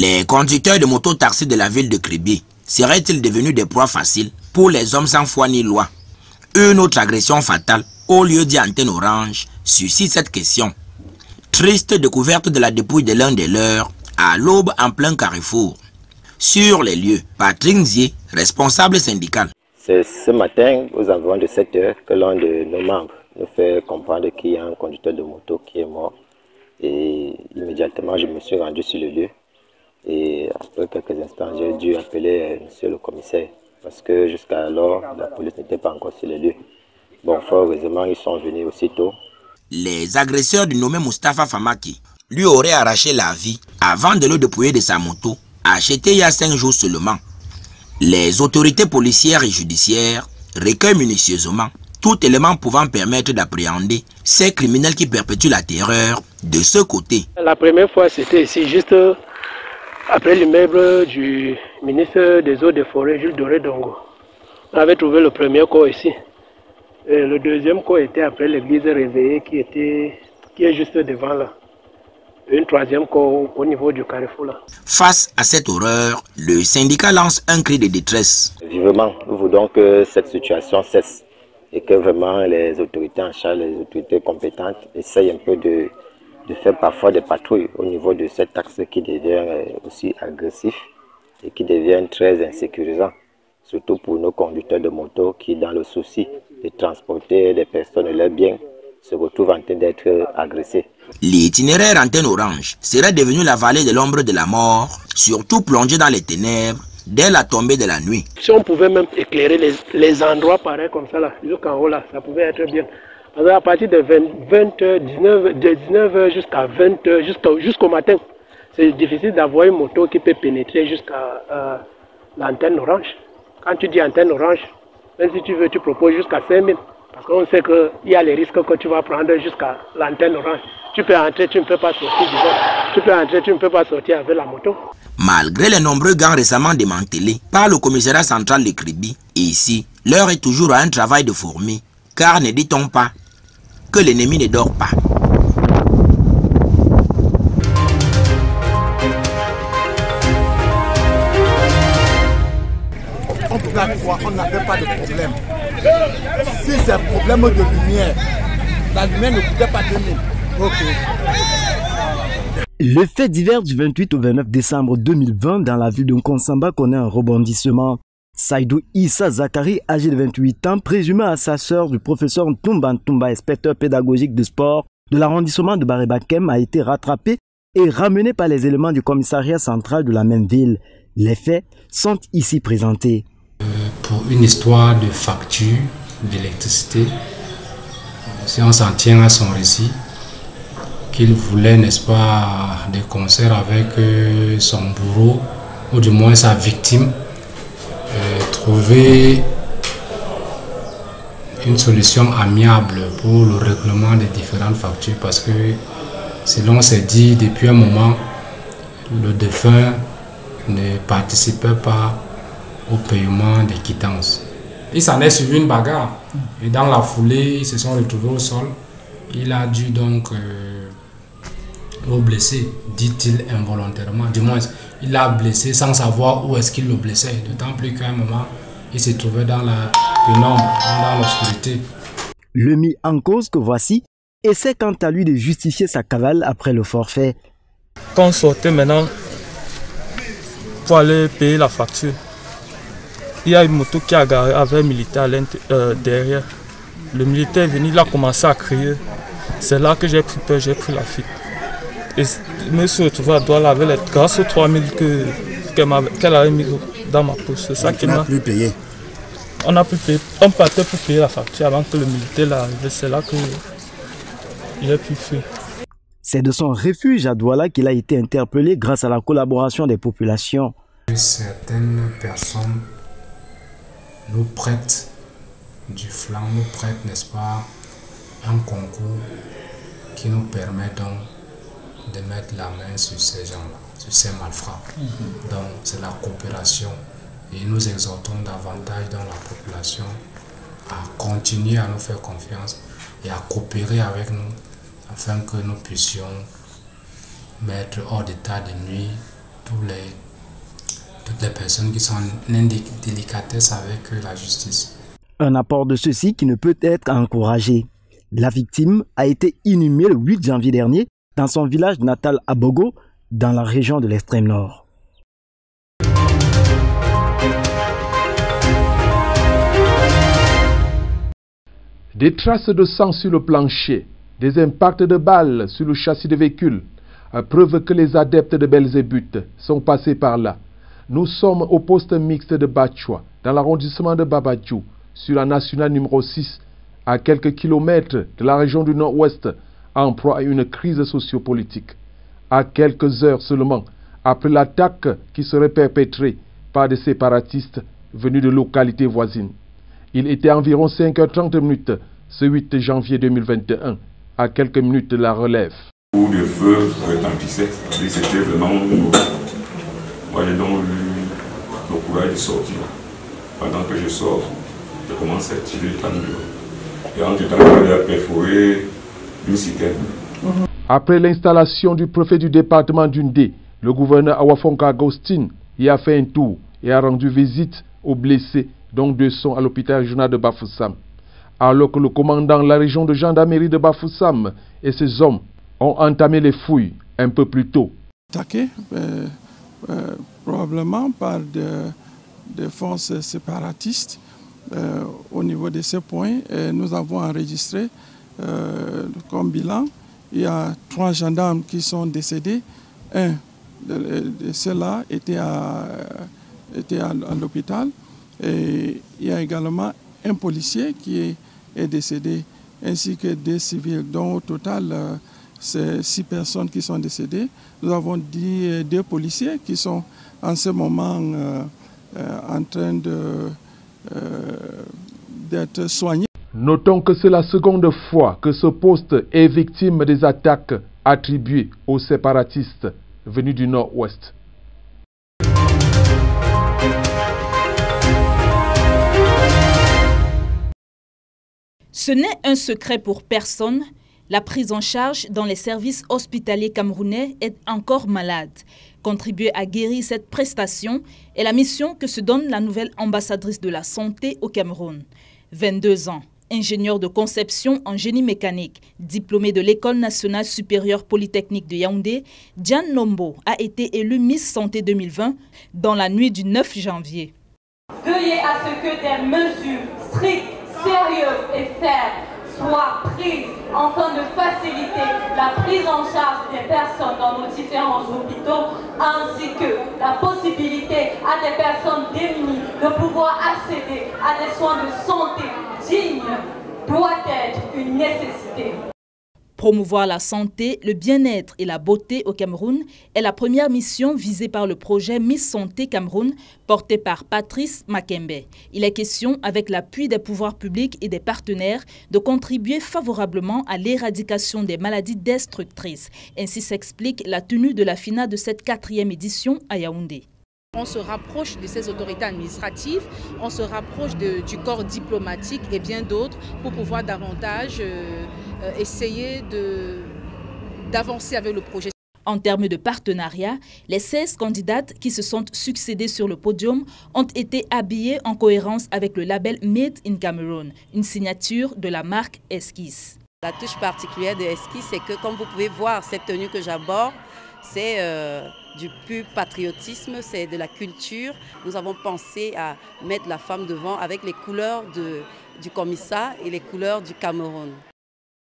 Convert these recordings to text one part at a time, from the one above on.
Les conducteurs de moto-taxi de la ville de Kribi seraient-ils devenus des proies faciles pour les hommes sans foi ni loi? Une autre agression fatale au lieu d'antenne orange suscite cette question. Triste découverte de la dépouille de l'un des leurs à l'aube en plein carrefour. Sur les lieux, Patrick Nzié, responsable syndical. C'est ce matin, aux environs de 7 heures, que l'un de nos membres nous fait comprendre qu'il y a un conducteur de moto qui est mort. Et immédiatement, je me suis rendu sur le lieu. Et après quelques instants, j'ai dû appeler monsieur le commissaire. Parce que jusqu'à alors, la police n'était pas encore sur le lieu. Bon, fort heureusement, ils sont venus aussitôt. Les agresseurs du nommé Mustapha Famaki lui auraient arraché la vie avant de le dépouiller de sa moto, achetée il y a 5 jours seulement. Les autorités policières et judiciaires recueillent minutieusement tout élément pouvant permettre d'appréhender ces criminels qui perpétuent la terreur de ce côté. La première fois, c'était ici, juste après l'immeuble du ministre des Eaux et des Forêts, Jules Doré Dongo. On avait trouvé le premier corps ici. Et le deuxième corps était après l'église réveillée qui est juste devant là. Une troisième corps au niveau du carrefour là. Face à cette horreur, le syndicat lance un cri de détresse. Vivement, nous voulons que cette situation cesse et que vraiment les autorités en charge, les autorités compétentes essayent un peu de faire parfois des patrouilles au niveau de cet axe qui devient aussi agressif et qui devient très insécurisant. Surtout pour nos conducteurs de moto qui, dans le souci de transporter des personnes et leurs biens, se retrouvent en train d'être agressés. L'itinéraire antenne orange serait devenu la vallée de l'ombre de la mort, surtout plongée dans les ténèbres dès la tombée de la nuit. Si on pouvait même éclairer les endroits pareils comme ça, là, jusqu'en haut, là, ça pouvait être bien. Parce qu'à partir de 19h jusqu'à 20h, jusqu'au matin, c'est difficile d'avoir une moto qui peut pénétrer jusqu'à l'antenne orange. Quand tu dis antenne orange, même si tu veux, tu proposes jusqu'à 5000. Parce qu'on sait qu'il y a les risques que tu vas prendre jusqu'à l'antenne orange. Tu peux entrer, tu ne peux pas sortir du bord. Tu peux entrer, tu ne peux pas sortir avec la moto. Malgré les nombreux gangs récemment démantelés par le commissariat central de Kribi, ici, l'heure est toujours à un travail de fourmi. Car ne dit-on pas que l'ennemi ne dort pas? On pourrait croire qu'on n'avait pas de problème. Si c'est un problème de lumière, la lumière ne coûtait pas 2000. Ok. Le fait divers du 28 au 29 décembre 2020 dans la ville de Nkonsamba connaît un rebondissement. Saïdou Issa Zakari, âgé de 28 ans, présumé assesseur du professeur Ntumba Ntumba, inspecteur pédagogique de sport de l'arrondissement de Barebakem, a été rattrapé et ramené par les éléments du commissariat central de la même ville. Les faits sont ici présentés. Pour une histoire de facture d'électricité, si on s'en tient à son récit, qu'il voulait, n'est-ce pas, des concerts avec son bourreau, ou du moins sa victime, trouver une solution amiable pour le règlement des différentes factures, parce que, selon s'est dit depuis un moment, le défunt ne participait pas au paiement des quittances. Il s'en est suivi une bagarre et dans la foulée, ils se sont retrouvés au sol. Il a dû donc le blesser, dit-il involontairement. Du moins, il l'a blessé sans savoir où est-ce qu'il le blessait. D'autant plus qu'à un moment, il se trouvait dans la pénombre, dans l'obscurité. Le mis en cause que voici essaie quant à lui de justifier sa cavale après le forfait. Quand on sortait maintenant pour aller payer la facture, il y a une moto qui a garé avec un militaire derrière. Le militaire est venu, il a commencé à crier. C'est là que j'ai pris peur, j'ai pris la fuite. Et je me suis retrouvé à Douala avec les grâce aux 3000 qu'elle avait mis dans ma poche. C'est ça qui m'a plus payé. On a pu payer. On partait pour payer la facture avant que le militaire arrive. C'est là que j'ai pu fuir. C'est de son refuge à Douala qu'il a été interpellé grâce à la collaboration des populations. Certaines personnes nous prêtent du flanc, nous prêtent, n'est-ce pas, un concours qui nous permet donc de mettre la main sur ces gens-là, sur ces malfrats. Donc c'est la coopération et nous exhortons davantage dans la population à continuer à nous faire confiance et à coopérer avec nous afin que nous puissions mettre hors d'état de nuit toutes les personnes qui sont en indélicatesse avec la justice. Un apport de ceci qui ne peut être encouragé. La victime a été inhumée le 8 janvier dernier dans son village natal à Bogo, dans la région de l'extrême nord. Des traces de sang sur le plancher, des impacts de balles sur le châssis de véhicule, preuve que les adeptes de Belzébuth sont passés par là. Nous sommes au poste mixte de Batchoua, dans l'arrondissement de Babadjou, sur la nationale numéro 6, à quelques kilomètres de la région du Nord-Ouest, en proie à une crise sociopolitique. À quelques heures seulement après l'attaque qui serait perpétrée par des séparatistes venus de localités voisines. Il était environ 5h30 ce 8 janvier 2021, à quelques minutes de la relève. Le coup de feu retentissait, c'était vraiment... Moi j'ai donc eu le courage de sortir. Pendant que je sors, je commence à tirer le camion. Et en tout temps, il a perforé une citerne. Après l'installation du préfet du département d'Undé, le gouverneur Awafonka Agostine y a fait un tour et a rendu visite aux blessés, dont 2 sont à l'hôpital régional de Bafoussam. Alors que le commandant de la région de gendarmerie de Bafoussam et ses hommes ont entamé les fouilles un peu plus tôt. Attaqué probablement par des forces séparatistes. Au niveau de ces points, nous avons enregistré comme bilan, il y a 3 gendarmes qui sont décédés. Un de ceux-là était à l'hôpital. Et il y a également un policier qui est décédé, ainsi que 2 civils. Donc au total, c'est 6 personnes qui sont décédées. Nous avons dit 2 policiers qui sont en ce moment en train d'être soignés. Notons que c'est la seconde fois que ce poste est victime des attaques attribuées aux séparatistes venus du Nord-Ouest. Ce n'est un secret pour personne. La prise en charge dans les services hospitaliers camerounais est encore malade. Contribuer à guérir cette prestation est la mission que se donne la nouvelle ambassadrice de la santé au Cameroun. 22 ans, ingénieur de conception en génie mécanique, diplômé de l'École nationale supérieure polytechnique de Yaoundé, Diane Nombo a été élue Miss Santé 2020 dans la nuit du 9 janvier. Veillez à ce que des mesures strictes, sérieuses et fermes soient prises afin de faciliter la prise en charge des personnes dans nos différents hôpitaux, ainsi que la possibilité à des personnes démunies de pouvoir accéder à des soins de santé dignes doit être une nécessité. Promouvoir la santé, le bien-être et la beauté au Cameroun est la première mission visée par le projet Miss Santé Cameroun, porté par Patrice Makembe. Il est question, avec l'appui des pouvoirs publics et des partenaires, de contribuer favorablement à l'éradication des maladies destructrices. Ainsi s'explique la tenue de la finale de cette 4e édition à Yaoundé. On se rapproche de ces autorités administratives, on se rapproche du corps diplomatique et bien d'autres pour pouvoir davantage essayer d'avancer avec le projet. En termes de partenariat, les 16 candidates qui se sont succédées sur le podium ont été habillées en cohérence avec le label Made in Cameroon, une signature de la marque Esquisse. La touche particulière de Esquisse, c'est que comme vous pouvez voir, cette tenue que j'aborde, c'est du pur patriotisme, c'est de la culture. Nous avons pensé à mettre la femme devant avec les couleurs du Comissa et les couleurs du Cameroun.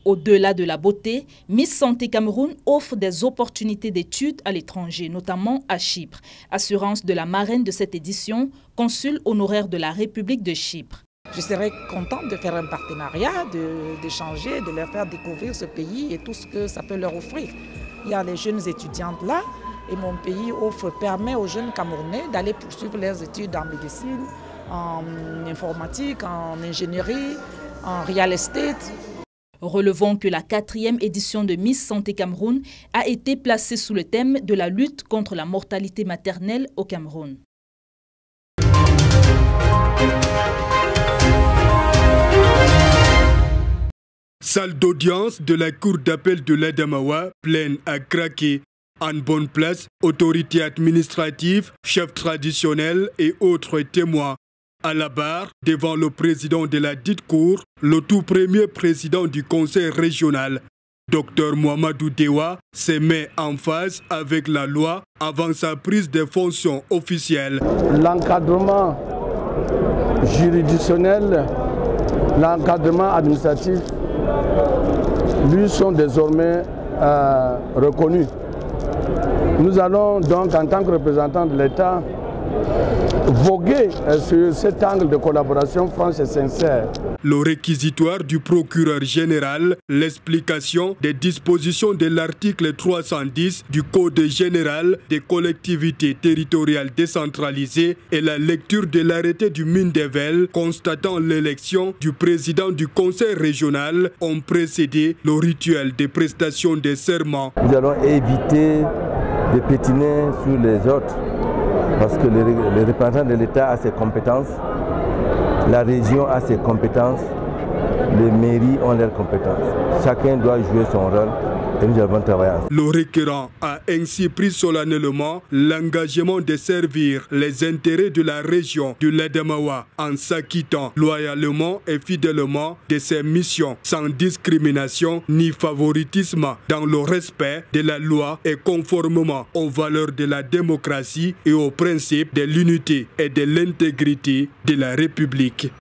Au-delà de la beauté, Miss Santé Cameroun offre des opportunités d'études à l'étranger, notamment à Chypre. Assurance de la marraine de cette édition, consul honoraire de la République de Chypre. Je serais contente de faire un partenariat, d'échanger, de leur faire découvrir ce pays et tout ce que ça peut leur offrir. Il y a les jeunes étudiantes là et mon pays permet aux jeunes Camerounais d'aller poursuivre leurs études en médecine, en informatique, en ingénierie, en real estate. Relevons que la 4e édition de Miss Santé Cameroun a été placée sous le thème de la lutte contre la mortalité maternelle au Cameroun. Salle d'audience de la cour d'appel de l'Adamawa, pleine à craquer. En bonne place, autorités administratives, chefs traditionnels et autres témoins. À la barre, devant le président de la dite cour, le tout premier président du conseil régional, Dr Mohamedou Dewa, se met en phase avec la loi avant sa prise de fonction officielle. L'encadrement juridictionnel, l'encadrement administratif, lui sont désormais reconnus. Nous allons donc, en tant que représentants de l'État, voguer sur cet angle de collaboration franche et sincère. Le réquisitoire du procureur général, l'explication des dispositions de l'article 310 du Code général des collectivités territoriales décentralisées et la lecture de l'arrêté du Mindevel constatant l'élection du président du conseil régional ont précédé le rituel des prestations de serment. Nous allons éviter de pétiner sur les autres. Parce que le représentant de l'État a ses compétences, la région a ses compétences, les mairies ont leurs compétences. Chacun doit jouer son rôle et nous avons travaillé ensemble. Le requérant a ainsi pris solennellement l'engagement de servir les intérêts de la région du l'Adamawa en s'acquittant loyalement et fidèlement de ses missions, sans discrimination ni favoritisme, dans le respect de la loi et conformément aux valeurs de la démocratie et aux principes de l'unité et de l'intégrité de la République.